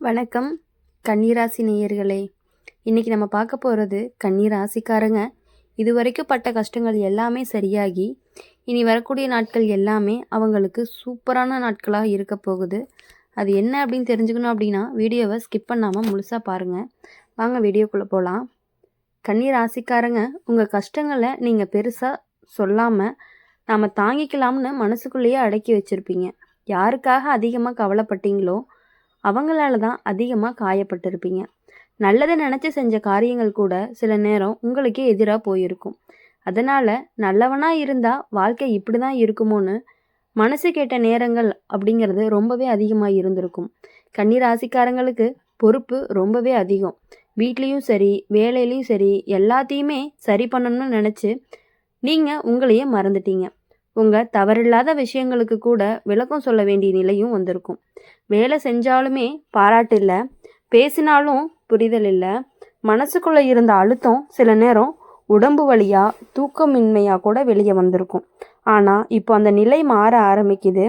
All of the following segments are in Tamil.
வணக்கம் கன்னிராசி நேயர்களே. இன்றைக்கி நம்ம பார்க்க போகிறது கன்னிராசிக்காரங்க இதுவரைக்கும் பட்ட கஷ்டங்கள் எல்லாமே சரியாகி இனி வரக்கூடிய நாட்கள் எல்லாமே அவங்களுக்கு சூப்பரான நாட்களாக இருக்க போகுது. அது என்ன அப்படின்னு தெரிஞ்சுக்கணும் அப்படின்னா வீடியோவை ஸ்கிப் பண்ணாமல் முழுசாக பாருங்கள். வாங்க வீடியோக்குள்ளே போகலாம். கன்னிராசிக்காரங்க உங்கள் கஷ்டங்களை நீங்கள் பெருசாக சொல்லாமல் நாம் தாங்கிக்கலாம்னு மனசுக்குள்ளேயே அடக்கி வச்சுருப்பீங்க. யாருக்காக அதிகமாக கவலைப்பட்டீங்களோ அவங்களால தான் அதிகமாக காயப்பட்டிருப்பீங்க. நல்லதை நினச்சி செஞ்ச காரியங்கள் கூட சில நேரம் உங்களுக்கே எதிராக போயிருக்கும். அதனால் நல்லவனாக இருந்தால் வாழ்க்கை இப்படி தான் இருக்குமோன்னு மனசு கேட்ட நேரங்கள் அப்படிங்கிறது ரொம்பவே அதிகமாக இருந்திருக்கும். கன்னிராசிக்காரங்களுக்கு பொறுப்பு ரொம்பவே அதிகம். வீட்லேயும் சரி வேலையிலையும் சரி எல்லாத்தையுமே சரி பண்ணணும்னு நினச்சி நீங்கள் உங்களையே மறந்துட்டீங்க. உங்கள் தவறில்லாத விஷயங்களுக்கு கூட விளக்கம் சொல்ல வேண்டிய நிலையும் வந்திருக்கும். வேலை செஞ்சாலுமே பாராட்டு இல்லை, பேசினாலும் புரிதல் இல்லை. மனசுக்குள்ளே இருந்த அழுத்தம் சில நேரம் உடம்பு வலியாக தூக்கமின்மையாக கூட வெளியே வந்திருக்கும். ஆனால் இப்போ அந்த நிலை மாற ஆரம்பிக்குது.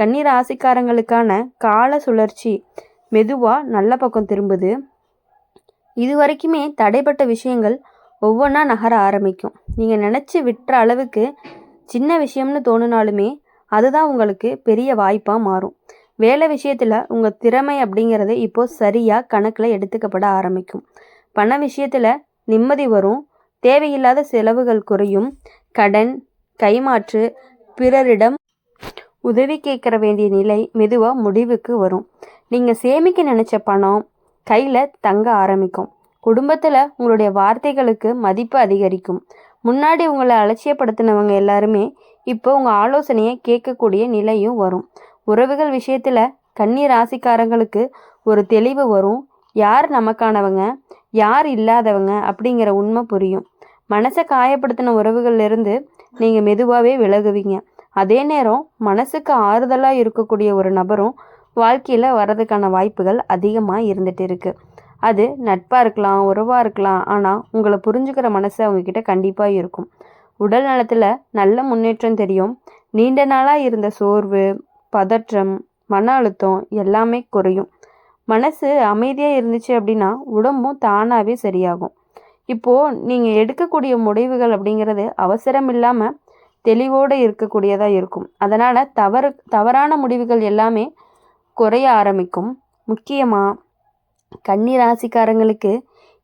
கன்னிராசிக்காரங்களுக்கான கால சுழற்சி மெதுவாக நல்ல பக்கம் திரும்புது. இது வரைக்குமே தடைப்பட்ட விஷயங்கள் ஒவ்வொன்றா நகர ஆரம்பிக்கும். நீங்கள் நினச்சி விட்டுற அளவுக்கு சின்ன விஷயம்னு தோணுனாலுமே அதுதான் உங்களுக்கு பெரிய வாய்ப்பாக மாறும். வேலை விஷயத்தில் உங்கள் திறமை அப்படிங்கிறது இப்போது சரியாக கணக்கில் எடுத்துக்கப்பட ஆரம்பிக்கும். பண விஷயத்தில் நிம்மதி வரும். தேவையில்லாத செலவுகள் குறையும். கடன், கைமாற்று, பிறரிடம் உதவி கேட்குற வேண்டிய நிலை மெதுவாக முடிவுக்கு வரும். நீங்கள் சேமிக்க நினச்ச பணம் கையில் தங்க ஆரம்பிக்கும். குடும்பத்தில் உங்களுடைய வார்த்தைகளுக்கு மதிப்பு அதிகரிக்கும். முன்னாடி உங்களை அலட்சியப்படுத்தினவங்க எல்லாருமே இப்போ உங்கள் ஆலோசனையை கேட்கக்கூடிய நிலையும் வரும். உறவுகள் விஷயத்தில் கன்னி ராசிக்காரங்களுக்கு ஒரு தெளிவு வரும். யார் நமக்கானவங்க யார் இல்லாதவங்க அப்படிங்கிற உண்மை புரியும். மனசை காயப்படுத்தின உறவுகள்லேருந்து நீங்கள் மெதுவாகவே விலகுவீங்க. அதே நேரம் மனசுக்கு ஆறுதலாக இருக்கக்கூடிய ஒரு நபரும் வாழ்க்கையில் வர்றதுக்கான வாய்ப்புகள் அதிகமாக இருந்துகிட்டு இருக்குது. அது நட்பாக இருக்கலாம், உறவாக இருக்கலாம். ஆனால் உங்களை புரிஞ்சுக்கிற மனசு அவங்கக்கிட்ட கண்டிப்பாக இருக்கும். உடல் நலத்தில் நல்ல முன்னேற்றம் தெரியும். நீண்ட நாளாக இருந்த சோர்வு, பதற்றம், மன அழுத்தம் எல்லாமே குறையும். மனசு அமைதியாக இருந்துச்சு அப்படின்னா உடம்பும் தானாகவே சரியாகும். இப்போது நீங்கள் எடுக்கக்கூடிய முடிவுகள் அப்படிங்கிறது அவசரம் இல்லாமல் தெளிவோடு இருக்கக்கூடியதாக இருக்கும். அதனால் தவறான முடிவுகள் எல்லாமே குறைய ஆரம்பிக்கும். முக்கியமாக கன்னி ராசிக்காரங்களுக்கு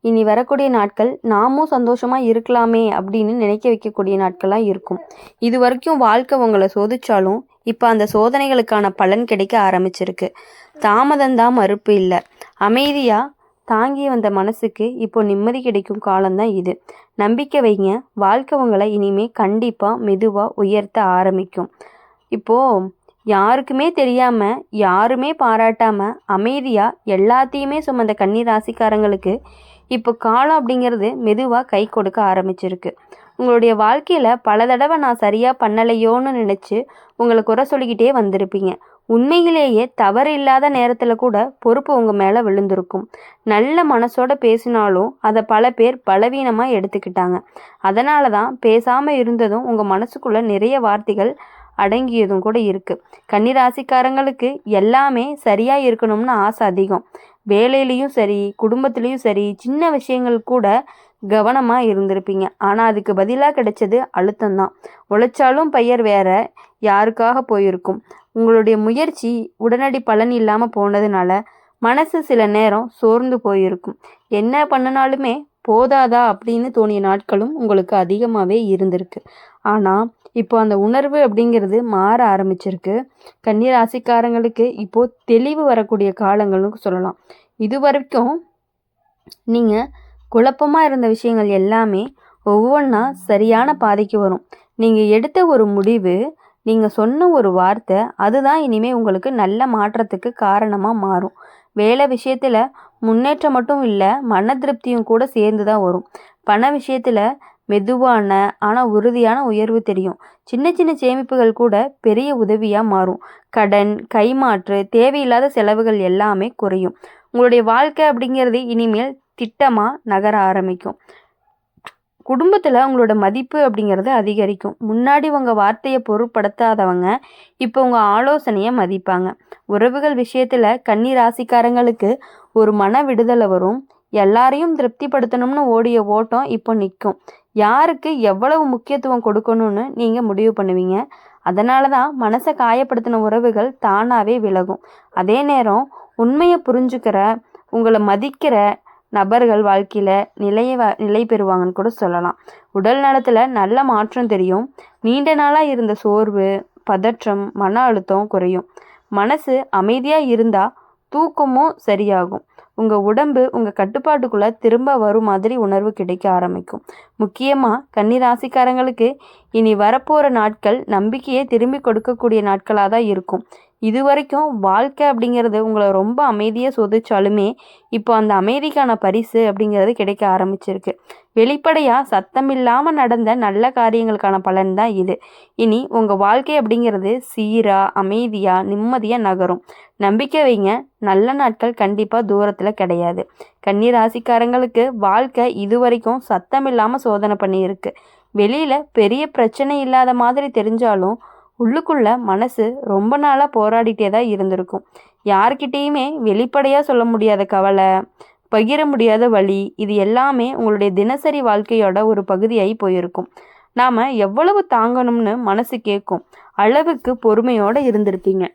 இனி வரக்கூடிய நாட்கள் நாமும் சந்தோஷமாக இருக்கலாமே அப்படின்னு நினைக்க வைக்கக்கூடிய நாட்களாக இருக்கும். இது வரைக்கும் வாழ்க்கை உங்களை சோதிச்சாலும் இப்போ அந்த சோதனைகளுக்கான பலன் கிடைக்க ஆரம்பிச்சிருக்கு. தாமதம்தான் மறுப்பு இல்லை. அமைதியாக தாங்கி வந்த மனசுக்கு இப்போ நிம்மதி கிடைக்கும் காலம்தான் இது. நம்பிக்கை வைங்க. வாழ்க்கை உங்களை இனிமேல் கண்டிப்பாக மெதுவாக உயர்த்த ஆரம்பிக்கும். இப்போது யாருக்குமே தெரியாமல் யாருமே பாராட்டாமல் அமைதியாக எல்லாத்தையுமே சுமந்த கன்னி ராசிக்காரங்களுக்கு இப்போ காலம் அப்படிங்கிறது மெதுவாக கை கொடுக்க ஆரம்பிச்சிருக்கு. உங்களுடைய வாழ்க்கையில் பல தடவை நான் சரியாக பண்ணலையோன்னு நினச்சி உங்களை குறை சொல்லிக்கிட்டே வந்திருப்பீங்க. உண்மையிலேயே தவறு இல்லாத நேரத்தில் கூட பொறுப்பு உங்கள் மேலே விழுந்திருக்கும். நல்ல மனசோட பேசினாலும் அதை பல பேர் பலவீனமாக எடுத்துக்கிட்டாங்க. அதனால தான் பேசாமல் இருந்ததும் உங்கள் மனசுக்குள்ளே நிறைய வார்த்தைகள் அடங்கியதும் கூட இருக்குது. கன்னிராசிக்காரங்களுக்கு எல்லாமே சரியாக இருக்கணும்னு ஆசை அதிகம். வேலையிலையும் சரி குடும்பத்துலேயும் சரி சின்ன விஷயங்கள் கூட கவனமாக இருந்திருப்பீங்க. ஆனால் அதுக்கு பதிலாக கிடைச்சது அழுத்தம்தான். உழைச்சாலும் பெயர் வேற யாருக்காக போயிருக்கும். உங்களுடைய முயற்சி உடனடி பலன் இல்லாமல் போனதுனால மனசு சில நேரம் சோர்ந்து போயிருக்கும். என்ன பண்ணினாலுமே போதாதா அப்படின்னு தோணிய நாட்களும் உங்களுக்கு அதிகமாகவே இருந்திருக்கு. ஆனால் இப்போ அந்த உணர்வு அப்படிங்கிறது மாற ஆரம்பிச்சிருக்கு. கன்னிராசிக்காரங்களுக்கு இப்போது தெளிவு வரக்கூடிய காலங்கள்னு சொல்லலாம். இது வரைக்கும் நீங்கள் குழப்பமாக இருந்த விஷயங்கள் எல்லாமே ஒவ்வொன்றா சரியான பாதைக்கு வரும். நீங்கள் எடுத்த ஒரு முடிவு, நீங்கள் சொன்ன ஒரு வார்த்தை அதுதான் இனிமேல் உங்களுக்கு நல்ல மாற்றத்துக்கு காரணமாக மாறும். வேலை விஷயத்தில் முன்னேற்றம் மட்டும் இல்லை, மன திருப்தியும் கூட சேர்ந்து தான் வரும். பண விஷயத்தில் மெதுவான ஆனால் உறுதியான உயர்வு தெரியும். சின்ன சின்ன சேமிப்புகள் கூட பெரிய உதவியாக மாறும். கடன், கைமாற்று, தேவையில்லாத செலவுகள் எல்லாமே குறையும். உங்களுடைய வாழ்க்கை அப்படிங்கிறது இனிமேல் திட்டமாக நகர ஆரம்பிக்கும். குடும்பத்தில் உங்களோட மதிப்பு அப்படிங்கிறது அதிகரிக்கும். முன்னாடி உங்கள் வார்த்தையை பொருட்படுத்தாதவங்க இப்போ உங்கள் ஆலோசனையை மதிப்பாங்க. உறவுகள் விஷயத்தில் கன்னி ராசிக்காரங்களுக்கு ஒரு மன விடுதலை வரும். எல்லாரையும் திருப்திப்படுத்தணும்னு ஓடிய ஓட்டம் இப்போ நிற்கும். யாருக்கு எவ்வளவு முக்கியத்துவம் கொடுக்கணும்னு நீங்கள் முடிவு பண்ணுவீங்க. அதனால தான் மனசை காயப்படுத்தின உறவுகள் தானாகவே விலகும். அதே நேரம் உண்மையை புரிஞ்சுக்கிற உங்களை மதிக்கிற நபர்கள் வாழ்க்கையில் நிலை பெறுவாங்கன்னு கூட சொல்லலாம். உடல் நலத்தில் நல்ல மாற்றம் தெரியும். நீண்ட நாளாக இருந்த சோர்வு, பதற்றம், மன அழுத்தம் குறையும். மனசு அமைதியாக இருந்தால் தூக்கமும் சரியாகும். உங்கள் உடம்பு உங்கள் கட்டுப்பாட்டுக்குள்ளே திரும்ப வரும் மாதிரி உணர்வு கிடைக்க ஆரம்பிக்கும். முக்கியமாக கன்னிராசிக்காரங்களுக்கு இனி வரப்போகிற நாட்கள் நம்பிக்கையை திரும்பி கொடுக்கக்கூடிய நாட்களாக தான் இருக்கும். இது வரைக்கும் வாழ்க்கை அப்படிங்கிறது உங்களை ரொம்ப அமைதியாக சோதிச்சாலுமே இப்போ அந்த அமைதிக்கான பரிசு அப்படிங்கிறது கிடைக்க ஆரம்பிச்சிருக்கு. வெளிப்படையாக சத்தம் இல்லாமல் நடந்த நல்ல காரியங்களுக்கான பலன் தான் இது. இனி உங்கள் வாழ்க்கை அப்படிங்கிறது சீராக அமைதியாக நிம்மதியாக நகரும். நம்பிக்கை வைங்க, நல்ல நாட்கள் கண்டிப்பாக தூரத்தில் கிடையாது. கன்னி ராசிக்காரங்களுக்கு வாழ்க்கை இது வரைக்கும் சத்தம் இல்லாமல் சோதனை பண்ணியிருக்கு. வெளியில் பெரிய பிரச்சனை இல்லாத மாதிரி தெரிஞ்சாலும் உள்ளுக்குள்ள மனசு ரொம்ப நாளாக போராடிட்டே தான் இருந்திருக்கும். யார்கிட்டேயுமே வெளிப்படையாக சொல்ல முடியாத கவலை, பகிர முடியாத வலி, இது எல்லாமே உங்களுடைய தினசரி வாழ்க்கையோட ஒரு பகுதியாகி போயிருக்கும். நாம் எவ்வளவு தாங்கணும்னு மனசு கேட்கும் அளவுக்கு பொறுமையோடு இருந்திருப்பீங்க.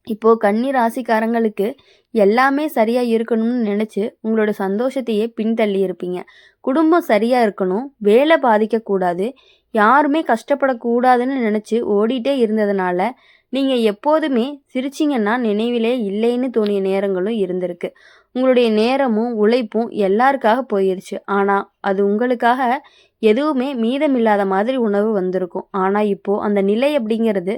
இப்போது கன்னி ராசிக்காரங்களுக்கு எல்லாமே சரியாக இருக்கணும்னு நினச்சி உங்களோட சந்தோஷத்தையே பின்தள்ளி இருப்பீங்க. குடும்பம் சரியாக இருக்கணும், வேலை பாதிக்கக்கூடாது, யாருமே கஷ்டப்படக்கூடாதுன்னு நினச்சி ஓடிட்டே இருந்ததுனால நீங்கள் எப்போதுமே சிரிச்சிங்கன்னா நினைவிலே இல்லைன்னு தோணிய நேரங்களும் இருந்திருக்கு. உங்களுடைய நேரமும் உழைப்பும் எல்லாருக்காக போயிடுச்சு. ஆனால் அது உங்களுக்காக எதுவுமே மீதமில்லாத மாதிரி உணர்வு வந்திருக்கும். ஆனால் இப்போது அந்த நிலை அப்படிங்கிறது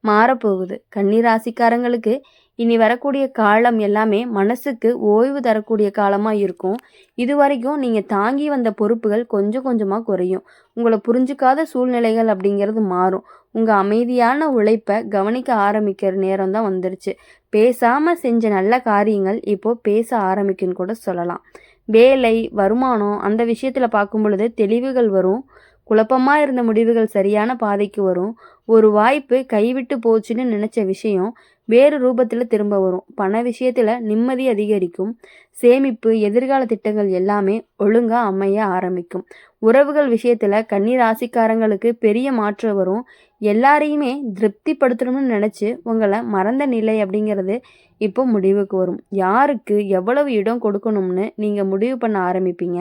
மாறப்போகுது. கன்னி ராசிக்காரங்களுக்கு இனி வரக்கூடிய காலம் எல்லாமே மனசுக்கு ஓய்வு தரக்கூடிய காலமாக இருக்கும். இது வரைக்கும் நீங்கள் தாங்கி வந்த பொறுப்புகள் கொஞ்சம் கொஞ்சமாக குறையும். உங்களை புரிஞ்சுக்காத சூழ்நிலைகள் அப்படிங்கிறது மாறும். உங்கள் அமைதியான உழைப்பை கவனிக்க ஆரம்பிக்கிற நேரம் தான் வந்துருச்சு. பேசாமல் செஞ்ச நல்ல காரியங்கள் இப்போது பேச ஆரம்பிக்குன்னு கூட சொல்லலாம். வேலை, வருமானம் அந்த விஷயத்தில் பார்க்கும் பொழுது தெளிவுகள் வரும். குழப்பமாக இருந்த முடிவுகள் சரியான பாதைக்கு வரும். ஒரு வாய்ப்பு கைவிட்டு போச்சுன்னு நினச்ச விஷயம் வேறு ரூபத்தில் திரும்ப வரும். பண விஷயத்தில் நிம்மதி அதிகரிக்கும். சேமிப்பு, எதிர்கால திட்டங்கள் எல்லாமே ஒழுங்காக அமைய ஆரம்பிக்கும். உறவுகள் விஷயத்தில் கன்னி ராசிக்காரங்களுக்கு பெரிய மாற்றம் வரும். எல்லாரையுமே திருப்திப்படுத்தணும்னு நினச்சி உங்களை மறந்த நிலை அப்படிங்கிறது இப்போ முடிவுக்கு வரும். யாருக்கு எவ்வளவு இடம் கொடுக்கணும்னு நீங்கள் முடிவு பண்ண ஆரம்பிப்பீங்க.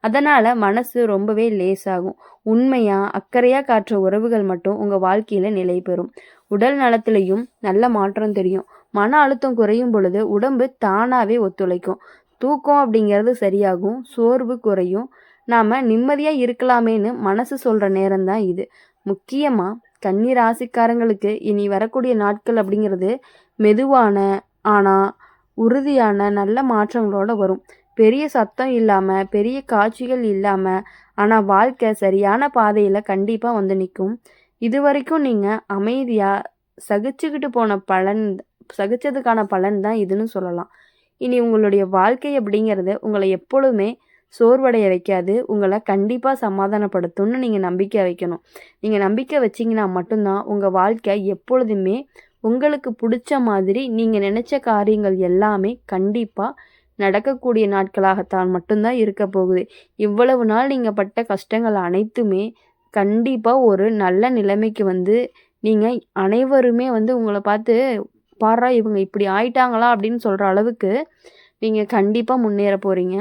அதனால் மனசு ரொம்பவே லேசாகும். உண்மையாக அக்கறையாக காட்டுற உறவுகள் மட்டும் உங்கள் வாழ்க்கையில் நிலை பெறும். உடல் நலத்திலையும் நல்ல மாற்றம் தெரியும். மன அழுத்தம் குறையும் பொழுது உடம்பு தானாகவே ஒத்துழைக்கும். தூக்கம் அப்படிங்கிறது சரியாகும். சோர்வு குறையும். நாம் நிம்மதியாக இருக்கலாமேன்னு மனசு சொல்கிற நேரம்தான் இது. முக்கியமாக கன்னி ராசிக்காரங்களுக்கு இனி வரக்கூடிய நாட்கள் அப்படிங்கிறது மெதுவான ஆனால் உறுதியான நல்ல மாற்றங்களோடு வரும். பெரிய சத்தம் இல்லாமல், பெரிய காட்சிகள் இல்லாமல், ஆனால் வாழ்க்கை சரியான பாதையில் கண்டிப்பாக வந்து நிற்கும். இது வரைக்கும் நீங்கள் அமைதியாக சகிச்சுக்கிட்டு போன சகிச்சதுக்கான பலன் தான் இதுன்னு சொல்லலாம். இனி உங்களுடைய வாழ்க்கை அப்படிங்கிறது உங்களை எப்பொழுதுமே சோர்வடைய வைக்காது. உங்களை கண்டிப்பாக சமாதானப்படுத்தும்னு நீங்கள் நம்பிக்கை வைக்கணும். நீங்கள் நம்பிக்கை வச்சிங்கன்னா மட்டும்தான் உங்கள் வாழ்க்கை எப்பொழுதுமே உங்களுக்கு பிடிச்ச மாதிரி நீங்கள் நினச்ச காரியங்கள் எல்லாமே கண்டிப்பாக நடக்கக்கூடிய நாட்களாகத்தான் மட்டும்தான் இருக்க போகுது. இவ்வளவு நாள் நீங்கள் பட்ட கஷ்டங்கள் அனைத்துமே கண்டிப்பாக ஒரு நல்ல நிலைமைக்கு வந்து நீங்கள் அனைவருமே வந்து உங்களை பார்த்து பாரா இவங்க இப்படி ஆயிட்டாங்களா அப்படின்னு சொல்கிற அளவுக்கு நீங்கள் கண்டிப்பாக முன்னேற போகிறீங்க.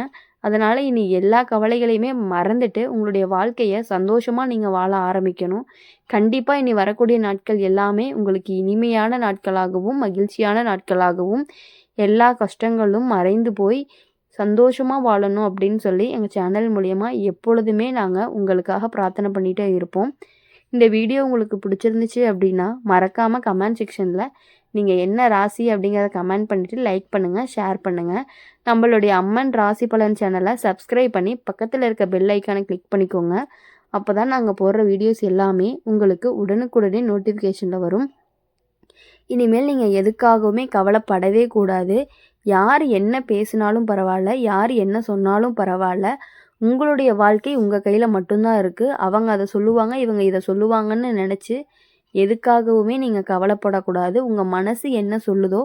அதனால் இனி எல்லா கவலைகளையுமே மறந்துட்டு உங்களுடைய வாழ்க்கையை சந்தோஷமாக நீங்கள் வாழ ஆரம்பிக்கணும். கண்டிப்பாக இனி வரக்கூடிய நாட்கள் எல்லாமே உங்களுக்கு இனிமையான நாட்களாகவும் மகிழ்ச்சியான நாட்களாகவும் எல்லா கஷ்டங்களும் மறைந்து போய் சந்தோஷமாக வாழணும் அப்படின்னு சொல்லி எங்கள் சேனல் மூலயமா எப்பொழுதுமே நாங்கள் உங்களுக்காக பிரார்த்தனை பண்ணிகிட்டே இருப்போம். இந்த வீடியோ உங்களுக்கு பிடிச்சிருந்துச்சு அப்படின்னா மறக்காமல் கமெண்ட் செக்ஷனில் நீங்கள் என்ன ராசி அப்படிங்கிறத கமெண்ட் பண்ணிவிட்டு லைக் பண்ணுங்கள், ஷேர் பண்ணுங்கள். நம்மளுடைய அம்மன் ராசி பலன் சேனலை சப்ஸ்கிரைப் பண்ணி பக்கத்தில் இருக்க பெல் ஐக்கானை கிளிக் பண்ணிக்கோங்க. அப்போ தான் நாங்கள் போடுற வீடியோஸ் எல்லாமே உங்களுக்கு உடனுக்குடனே நோட்டிஃபிகேஷனில் வரும். இனிமேல் நீங்கள் எதுக்காகவுமே கவலைப்படவே கூடாது. யார் என்ன பேசினாலும் பரவாயில்ல, யார் என்ன சொன்னாலும் பரவாயில்ல. உங்களுடைய வாழ்க்கை உங்கள் கையில் மட்டும்தான் இருக்குது. அவங்க அதை சொல்லுவாங்க, இவங்க இதை சொல்லுவாங்கன்னு நினச்சி எதுக்காகவுமே நீங்கள் கவலைப்படக்கூடாது. உங்கள் மனசு என்ன சொல்லுதோ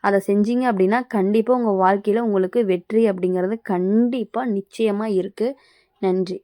அதை செஞ்சீங்க அப்படின்னா கண்டிப்பாக உங்கள் வாழ்க்கையில் உங்களுக்கு வெற்றி அப்படிங்கிறது கண்டிப்பாக நிச்சயமாக இருக்குது. நன்றி.